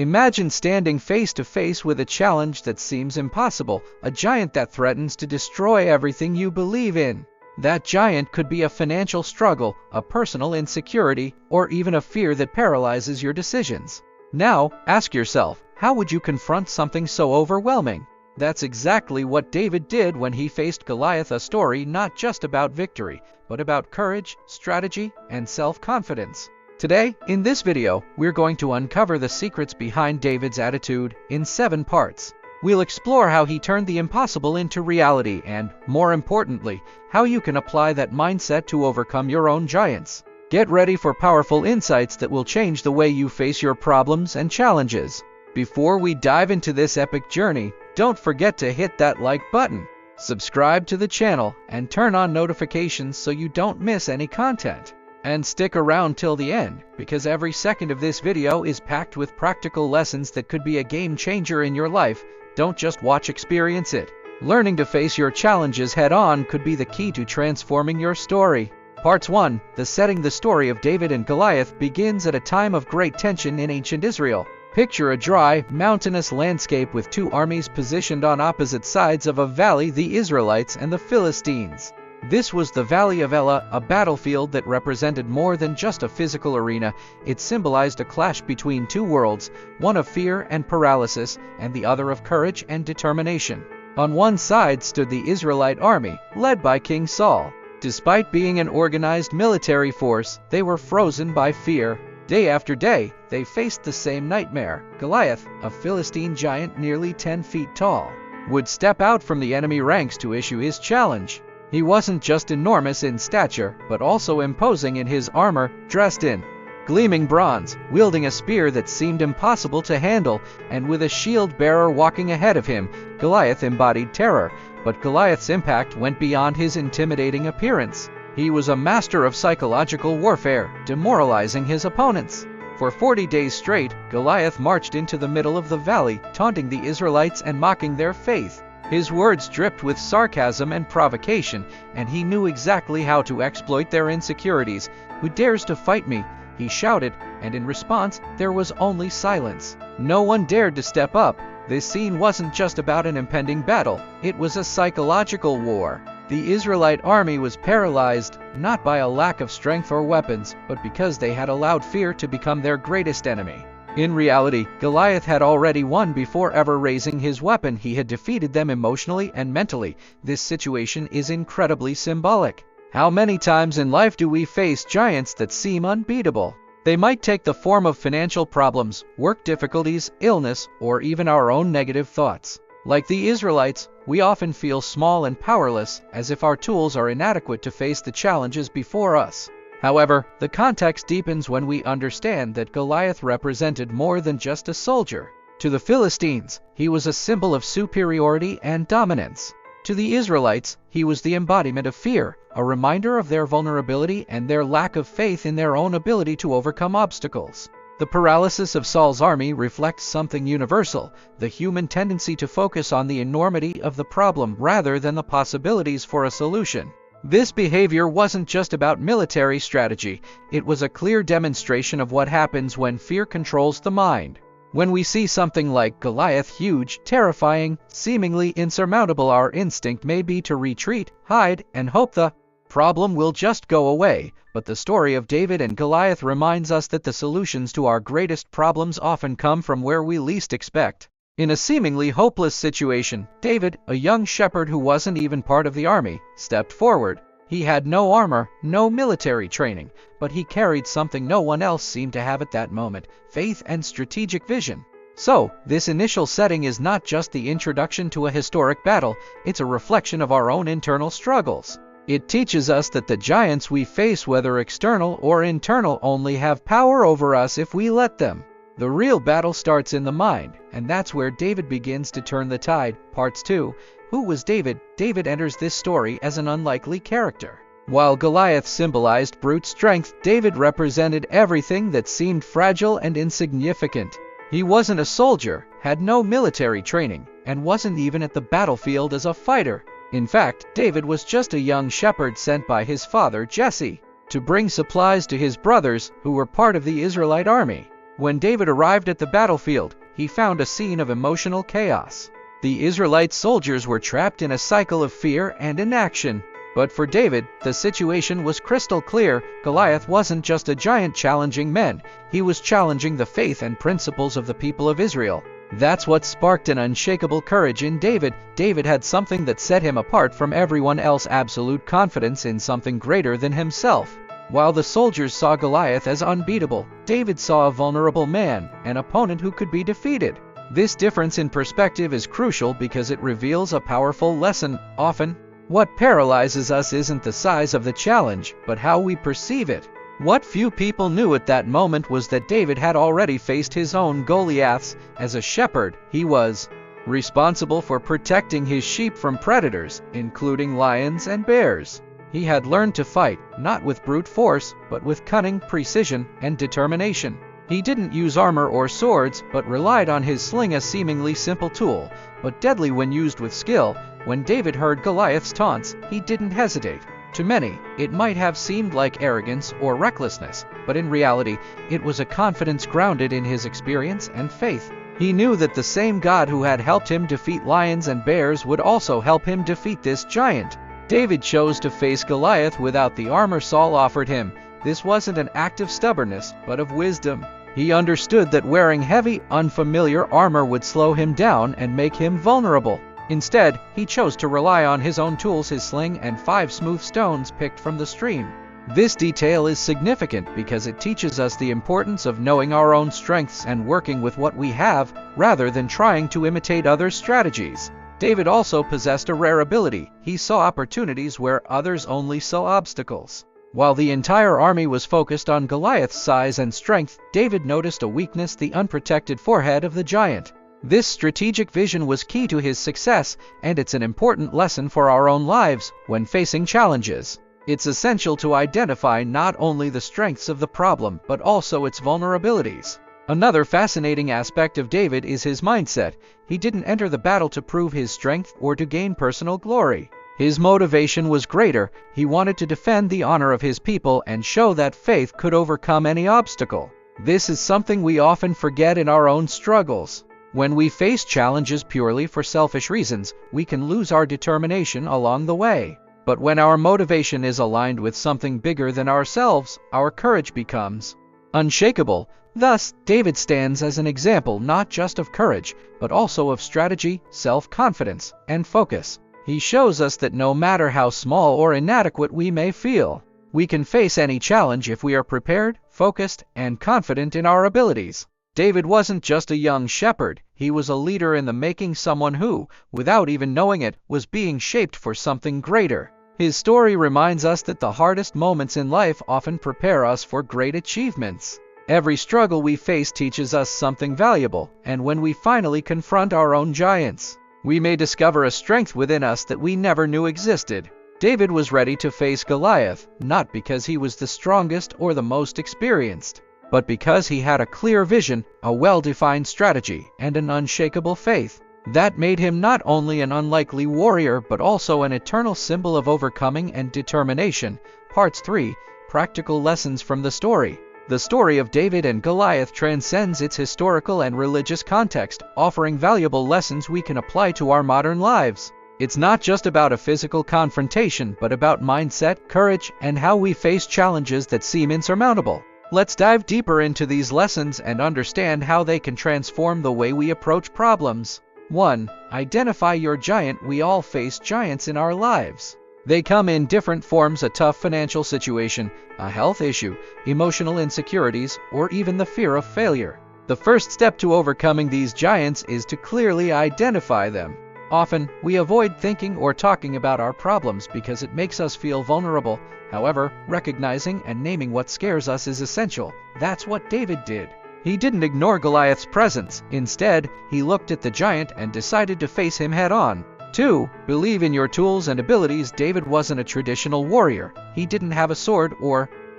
Imagine standing face to face with a challenge that seems impossible, a giant that threatens to destroy everything you believe in. That giant could be a financial struggle, a personal insecurity, or even a fear that paralyzes your decisions. Now, ask yourself, how would you confront something so overwhelming? That's exactly what David did when he faced Goliath, a story not just about victory, but about courage, strategy, and self-confidence. Today, in this video, we're going to uncover the secrets behind David's attitude in 7 parts. We'll explore how he turned the impossible into reality and, more importantly, how you can apply that mindset to overcome your own giants. Get ready for powerful insights that will change the way you face your problems and challenges. Before we dive into this epic journey, don't forget to hit that like button, subscribe to the channel, and turn on notifications so you don't miss any content. And stick around till the end, because every second of this video is packed with practical lessons that could be a game changer in your life. Don't just watch, experience it. Learning to face your challenges head-on could be the key to transforming your story. Parts 1. The setting. The story of David and Goliath begins at a time of great tension in ancient Israel. Picture a dry, mountainous landscape with 2 armies positioned on opposite sides of a valley, the Israelites and the Philistines. This was the Valley of Elah, a battlefield that represented more than just a physical arena. It symbolized a clash between 2 worlds, one of fear and paralysis, and the other of courage and determination. On one side stood the Israelite army, led by King Saul. Despite being an organized military force, they were frozen by fear. Day after day, they faced the same nightmare. Goliath, a Philistine giant nearly 10 feet tall, would step out from the enemy ranks to issue his challenge. He wasn't just enormous in stature, but also imposing in his armor, dressed in gleaming bronze, wielding a spear that seemed impossible to handle, and with a shield bearer walking ahead of him. Goliath embodied terror, but Goliath's impact went beyond his intimidating appearance. He was a master of psychological warfare, demoralizing his opponents. For 40 days straight, Goliath marched into the middle of the valley, taunting the Israelites and mocking their faith. His words dripped with sarcasm and provocation, and he knew exactly how to exploit their insecurities. "Who dares to fight me?" he shouted, and in response, there was only silence. No one dared to step up. This scene wasn't just about an impending battle, it was a psychological war. The Israelite army was paralyzed, not by a lack of strength or weapons, but because they had allowed fear to become their greatest enemy. In reality, Goliath had already won before ever raising his weapon. He had defeated them emotionally and mentally. This situation is incredibly symbolic. How many times in life do we face giants that seem unbeatable? They might take the form of financial problems, work difficulties, illness, or even our own negative thoughts. Like the Israelites, we often feel small and powerless, as if our tools are inadequate to face the challenges before us. However, the context deepens when we understand that Goliath represented more than just a soldier. To the Philistines, he was a symbol of superiority and dominance. To the Israelites, he was the embodiment of fear, a reminder of their vulnerability and their lack of faith in their own ability to overcome obstacles. The paralysis of Saul's army reflects something universal, the human tendency to focus on the enormity of the problem rather than the possibilities for a solution. This behavior wasn't just about military strategy, it was a clear demonstration of what happens when fear controls the mind. When we see something like Goliath, huge, terrifying, seemingly insurmountable, our instinct may be to retreat, hide, and hope the problem will just go away. But the story of David and Goliath reminds us that the solutions to our greatest problems often come from where we least expect. In a seemingly hopeless situation, David, a young shepherd who wasn't even part of the army, stepped forward. He had no armor, no military training, but he carried something no one else seemed to have at that moment: faith and strategic vision. So, this initial setting is not just the introduction to a historic battle, it's a reflection of our own internal struggles. It teaches us that the giants we face, whether external or internal, only have power over us if we let them. The real battle starts in the mind, and that's where David begins to turn the tide. Parts 2. Who was David? David enters this story as an unlikely character. While Goliath symbolized brute strength, David represented everything that seemed fragile and insignificant. He wasn't a soldier, had no military training, and wasn't even at the battlefield as a fighter. In fact, David was just a young shepherd sent by his father Jesse to bring supplies to his brothers, who were part of the Israelite army. When David arrived at the battlefield, he found a scene of emotional chaos. The Israelite soldiers were trapped in a cycle of fear and inaction. But for David, the situation was crystal clear. Goliath wasn't just a giant challenging men, he was challenging the faith and principles of the people of Israel. That's what sparked an unshakable courage in David. David had something that set him apart from everyone else: absolute confidence in something greater than himself. While the soldiers saw Goliath as unbeatable, David saw a vulnerable man, an opponent who could be defeated. This difference in perspective is crucial because it reveals a powerful lesson. Often, what paralyzes us isn't the size of the challenge, but how we perceive it. What few people knew at that moment was that David had already faced his own Goliaths. As a shepherd, he was responsible for protecting his sheep from predators, including lions and bears. He had learned to fight, not with brute force, but with cunning, precision, and determination. He didn't use armor or swords, but relied on his sling, a seemingly simple tool, but deadly when used with skill. When David heard Goliath's taunts, he didn't hesitate. To many, it might have seemed like arrogance or recklessness, but in reality, it was a confidence grounded in his experience and faith. He knew that the same God who had helped him defeat lions and bears would also help him defeat this giant. David chose to face Goliath without the armor Saul offered him. This wasn't an act of stubbornness, but of wisdom. He understood that wearing heavy, unfamiliar armor would slow him down and make him vulnerable. Instead, he chose to rely on his own tools, his sling and 5 smooth stones picked from the stream. This detail is significant because it teaches us the importance of knowing our own strengths and working with what we have, rather than trying to imitate others' strategies. David also possessed a rare ability. He saw opportunities where others only saw obstacles. While the entire army was focused on Goliath's size and strength, David noticed a weakness: the unprotected forehead of the giant. This strategic vision was key to his success, and it's an important lesson for our own lives. When facing challenges, it's essential to identify not only the strengths of the problem, but also its vulnerabilities. Another fascinating aspect of David is his mindset. He didn't enter the battle to prove his strength or to gain personal glory. His motivation was greater. He wanted to defend the honor of his people and show that faith could overcome any obstacle. This is something we often forget in our own struggles. When we face challenges purely for selfish reasons, we can lose our determination along the way. But when our motivation is aligned with something bigger than ourselves, our courage becomes unshakable. Thus, David stands as an example not just of courage, but also of strategy, self-confidence, and focus. He shows us that no matter how small or inadequate we may feel, we can face any challenge if we are prepared, focused, and confident in our abilities. David wasn't just a young shepherd, he was a leader in the making, someone who, without even knowing it, was being shaped for something greater. His story reminds us that the hardest moments in life often prepare us for great achievements. Every struggle we face teaches us something valuable, and when we finally confront our own giants, we may discover a strength within us that we never knew existed. David was ready to face Goliath, not because he was the strongest or the most experienced, but because he had a clear vision, a well-defined strategy, and an unshakable faith. That made him not only an unlikely warrior but also an eternal symbol of overcoming and determination. Parts 3. Practical lessons from the story. The story of David and Goliath transcends its historical and religious context, offering valuable lessons we can apply to our modern lives. It's not just about a physical confrontation, but about mindset, courage, and how we face challenges that seem insurmountable. Let's dive deeper into these lessons and understand how they can transform the way we approach problems. 1. Identify your giant. We all face giants in our lives. They come in different forms: a tough financial situation, a health issue, emotional insecurities, or even the fear of failure. The first step to overcoming these giants is to clearly identify them. Often, we avoid thinking or talking about our problems because it makes us feel vulnerable. However, recognizing and naming what scares us is essential. That's what David did. He didn't ignore Goliath's presence. Instead, he looked at the giant and decided to face him head-on. 2. Believe in your tools and abilities. David wasn't a traditional warrior. He didn't have a sword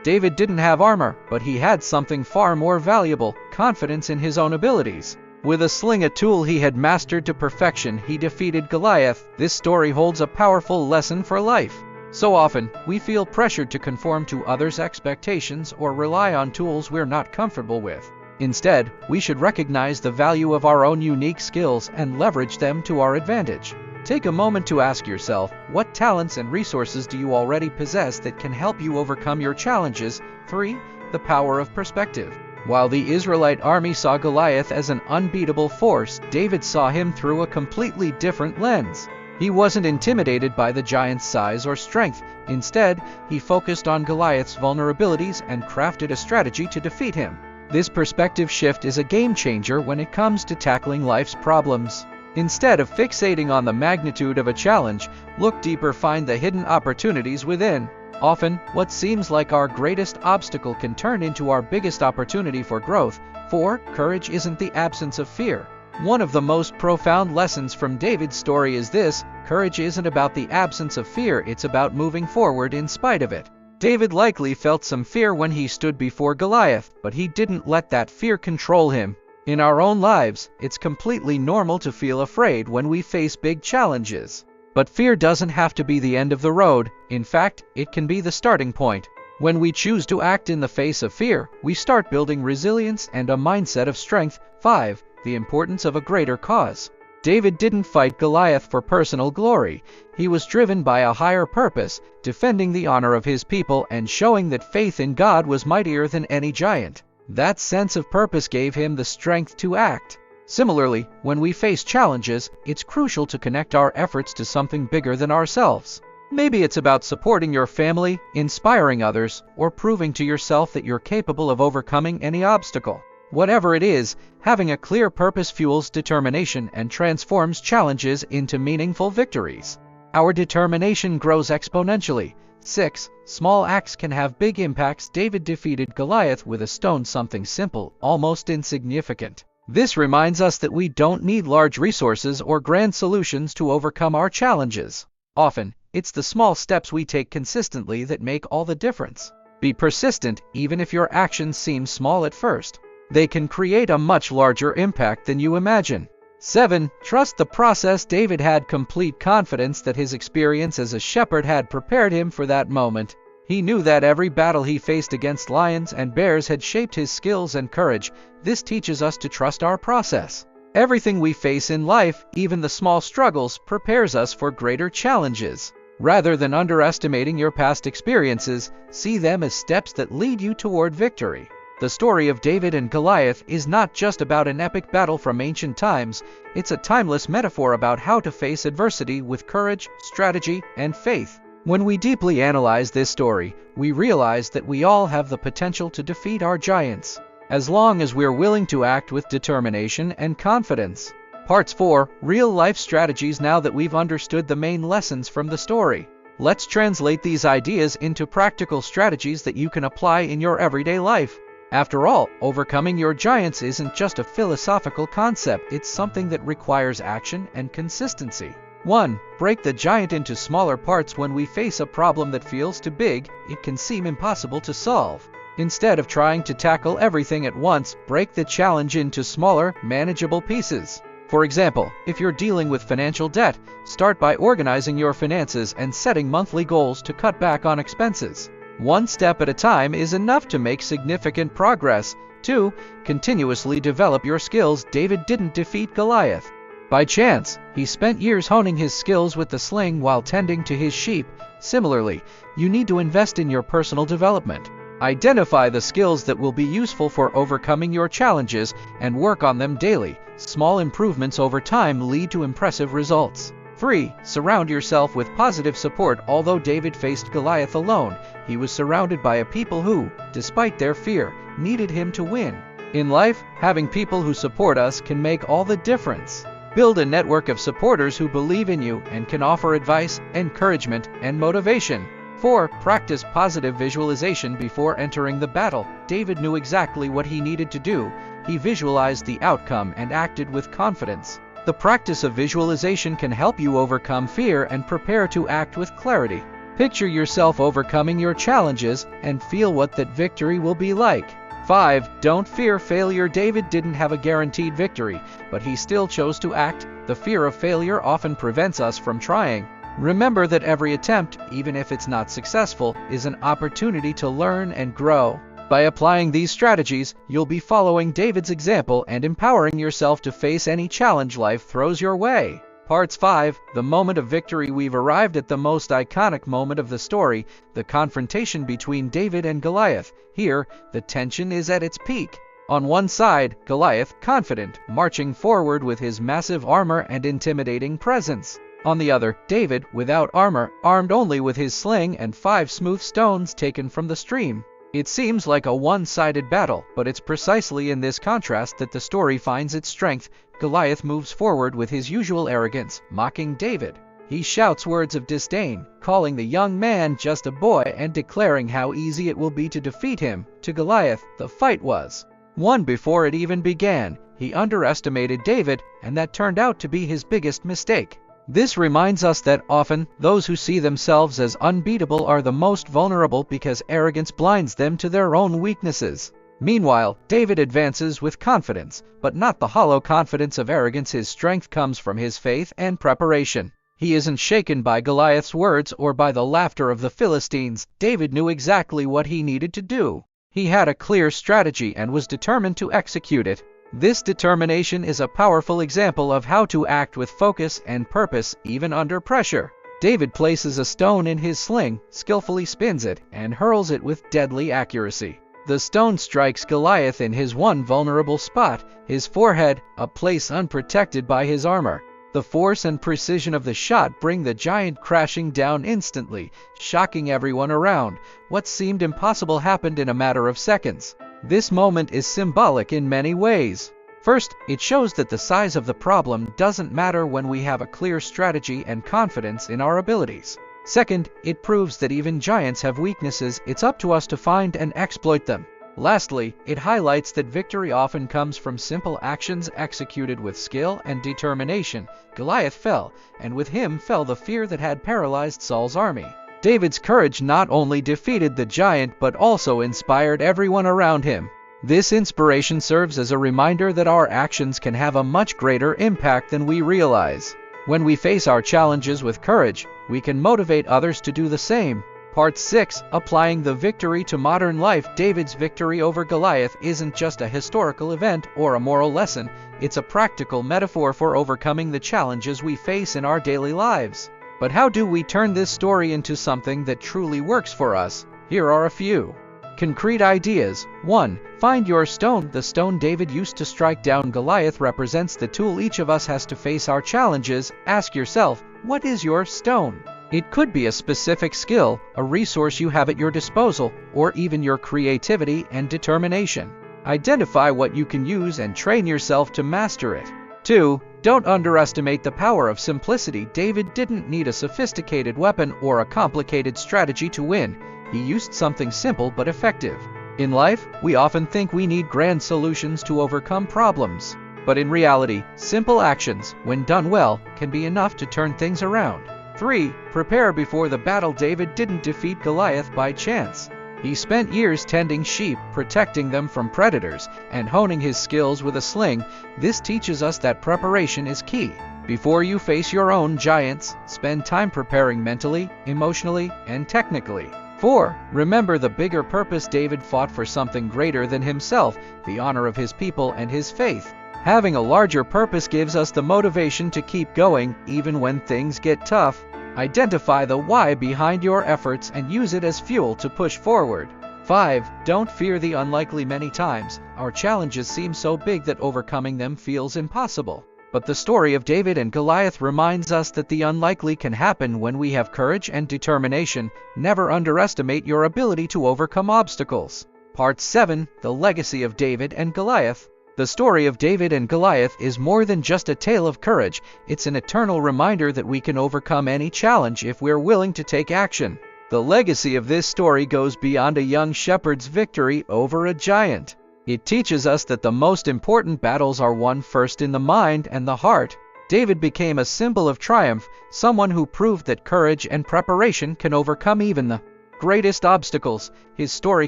David didn't have armor, but he had something far more valuable: confidence in his own abilities. With a sling, a tool he had mastered to perfection, he defeated Goliath. This story holds a powerful lesson for life. So often, we feel pressured to conform to others' expectations or rely on tools we're not comfortable with. Instead, we should recognize the value of our own unique skills and leverage them to our advantage. Take a moment to ask yourself, what talents and resources do you already possess that can help you overcome your challenges? 3. The power of perspective. While the Israelite army saw Goliath as an unbeatable force, David saw him through a completely different lens. He wasn't intimidated by the giant's size or strength. Instead, he focused on Goliath's vulnerabilities and crafted a strategy to defeat him. This perspective shift is a game changer when it comes to tackling life's problems. Instead of fixating on the magnitude of a challenge, look deeper, find the hidden opportunities within. Often, what seems like our greatest obstacle can turn into our biggest opportunity for growth. 4. Courage isn't the absence of fear. One of the most profound lessons from David's story is this: courage isn't about the absence of fear, it's about moving forward in spite of it. David likely felt some fear when he stood before Goliath, but he didn't let that fear control him. In our own lives, it's completely normal to feel afraid when we face big challenges. But fear doesn't have to be the end of the road. In fact, it can be the starting point. When we choose to act in the face of fear, we start building resilience and a mindset of strength. 5. The importance of a greater cause. David didn't fight Goliath for personal glory. He was driven by a higher purpose, defending the honor of his people and showing that faith in God was mightier than any giant. That sense of purpose gave him the strength to act. Similarly, when we face challenges, it's crucial to connect our efforts to something bigger than ourselves. Maybe it's about supporting your family, inspiring others, or proving to yourself that you're capable of overcoming any obstacle. Whatever it is, having a clear purpose fuels determination and transforms challenges into meaningful victories. Our determination grows exponentially. 6. Small acts can have big impacts. David defeated Goliath with a stone, something simple, almost insignificant. This reminds us that we don't need large resources or grand solutions to overcome our challenges. Often, it's the small steps we take consistently that make all the difference. Be persistent, even if your actions seem small at first. They can create a much larger impact than you imagine. 7. Trust the process. David had complete confidence that his experience as a shepherd had prepared him for that moment. He knew that every battle he faced against lions and bears had shaped his skills and courage. This teaches us to trust our process. Everything we face in life, even the small struggles, prepares us for greater challenges. Rather than underestimating your past experiences, see them as steps that lead you toward victory. The story of David and Goliath is not just about an epic battle from ancient times, it's a timeless metaphor about how to face adversity with courage, strategy, and faith. When we deeply analyze this story, we realize that we all have the potential to defeat our giants, as long as we're willing to act with determination and confidence. Parts 4. Real-life strategies. Now that we've understood the main lessons from the story, let's translate these ideas into practical strategies that you can apply in your everyday life. After all, overcoming your giants isn't just a philosophical concept, it's something that requires action and consistency. 1. Break the giant into smaller parts. When we face a problem that feels too big, it can seem impossible to solve. Instead of trying to tackle everything at once, break the challenge into smaller, manageable pieces. For example, if you're dealing with financial debt, start by organizing your finances and setting monthly goals to cut back on expenses. One step at a time is enough to make significant progress. 2. Continuously develop your skills. David didn't defeat Goliath by chance. He spent years honing his skills with the sling while tending to his sheep. Similarly, you need to invest in your personal development. Identify the skills that will be useful for overcoming your challenges and work on them daily. Small improvements over time lead to impressive results. 3. Surround yourself with positive support. Although David faced Goliath alone, he was surrounded by a people who, despite their fear, needed him to win. In life, having people who support us can make all the difference. Build a network of supporters who believe in you and can offer advice, encouragement, and motivation. 4. Practice positive visualization before entering the battle. David knew exactly what he needed to do. He visualized the outcome and acted with confidence. The practice of visualization can help you overcome fear and prepare to act with clarity. Picture yourself overcoming your challenges and feel what that victory will be like. 5. Don't fear failure. David didn't have a guaranteed victory, but he still chose to act. The fear of failure often prevents us from trying. Remember that every attempt, even if it's not successful, is an opportunity to learn and grow. By applying these strategies, you'll be following David's example and empowering yourself to face any challenge life throws your way. Parts 5, the moment of victory. We've arrived at the most iconic moment of the story, the confrontation between David and Goliath. Here, the tension is at its peak. On one side, Goliath, confident, marching forward with his massive armor and intimidating presence. On the other, David, without armor, armed only with his sling and 5 smooth stones taken from the stream. It seems like a one-sided battle, but it's precisely in this contrast that the story finds its strength. Goliath moves forward with his usual arrogance, mocking David. He shouts words of disdain, calling the young man just a boy and declaring how easy it will be to defeat him. To Goliath, the fight was won before it even began. He underestimated David, and that turned out to be his biggest mistake. This reminds us that often, those who see themselves as unbeatable are the most vulnerable because arrogance blinds them to their own weaknesses. Meanwhile, David advances with confidence, but not the hollow confidence of arrogance. His strength comes from his faith and preparation. He isn't shaken by Goliath's words or by the laughter of the Philistines. David knew exactly what he needed to do. He had a clear strategy and was determined to execute it. This determination is a powerful example of how to act with focus and purpose even under pressure. David places a stone in his sling, skillfully spins it, and hurls it with deadly accuracy. The stone strikes Goliath in his one vulnerable spot, his forehead, a place unprotected by his armor. The force and precision of the shot bring the giant crashing down instantly, shocking everyone around. What seemed impossible happened in a matter of seconds. This moment is symbolic in many ways. First, it shows that the size of the problem doesn't matter when we have a clear strategy and confidence in our abilities. Second, it proves that even giants have weaknesses. It's up to us to find and exploit them. Lastly, it highlights that victory often comes from simple actions executed with skill and determination. Goliath fell, and with him fell the fear that had paralyzed Saul's army. David's courage not only defeated the giant but also inspired everyone around him. This inspiration serves as a reminder that our actions can have a much greater impact than we realize. When we face our challenges with courage, we can motivate others to do the same. Part 6, applying the victory to modern life. David's victory over Goliath isn't just a historical event or a moral lesson, it's a practical metaphor for overcoming the challenges we face in our daily lives. But how do we turn this story into something that truly works for us? Here are a few concrete ideas. 1. Find your stone. The stone David used to strike down Goliath represents the tool each of us has to face our challenges. Ask yourself, what is your stone? It could be a specific skill, a resource you have at your disposal, or even your creativity and determination. Identify what you can use and train yourself to master it. 2. Don't underestimate the power of simplicity. David didn't need a sophisticated weapon or a complicated strategy to win. He used something simple but effective. In life, we often think we need grand solutions to overcome problems. But in reality, simple actions, when done well, can be enough to turn things around. 3. Prepare before the battle. David didn't defeat Goliath by chance. He spent years tending sheep, protecting them from predators, and honing his skills with a sling. This teaches us that preparation is key. Before you face your own giants, spend time preparing mentally, emotionally, and technically. 4. Remember the bigger purpose. David fought for something greater than himself, the honor of his people and his faith. Having a larger purpose gives us the motivation to keep going, even when things get tough. Identify the why behind your efforts and use it as fuel to push forward. 5. Don't fear the unlikely. Many times, our challenges seem so big that overcoming them feels impossible. But the story of David and Goliath reminds us that the unlikely can happen when we have courage and determination. Never underestimate your ability to overcome obstacles. Part 7, the legacy of David and Goliath. The story of David and Goliath is more than just a tale of courage. It's an eternal reminder that we can overcome any challenge if we're willing to take action. The legacy of this story goes beyond a young shepherd's victory over a giant. It teaches us that the most important battles are won first in the mind and the heart. David became a symbol of triumph, someone who proved that courage and preparation can overcome even the greatest obstacles. His story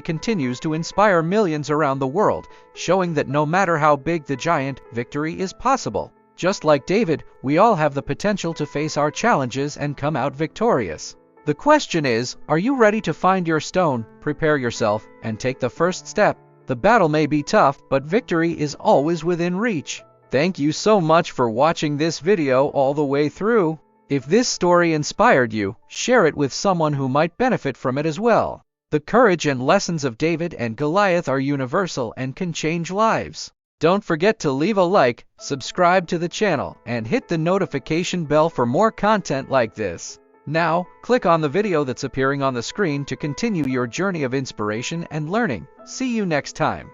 continues to inspire millions around the world, showing that no matter how big the giant, victory is possible. Just like David, we all have the potential to face our challenges and come out victorious. The question is, are you ready to find your stone, prepare yourself, and take the first step? The battle may be tough, but victory is always within reach. Thank you so much for watching this video all the way through. If this story inspired you, share it with someone who might benefit from it as well. The courage and lessons of David and Goliath are universal and can change lives. Don't forget to leave a like, subscribe to the channel, and hit the notification bell for more content like this. Now, click on the video that's appearing on the screen to continue your journey of inspiration and learning. See you next time.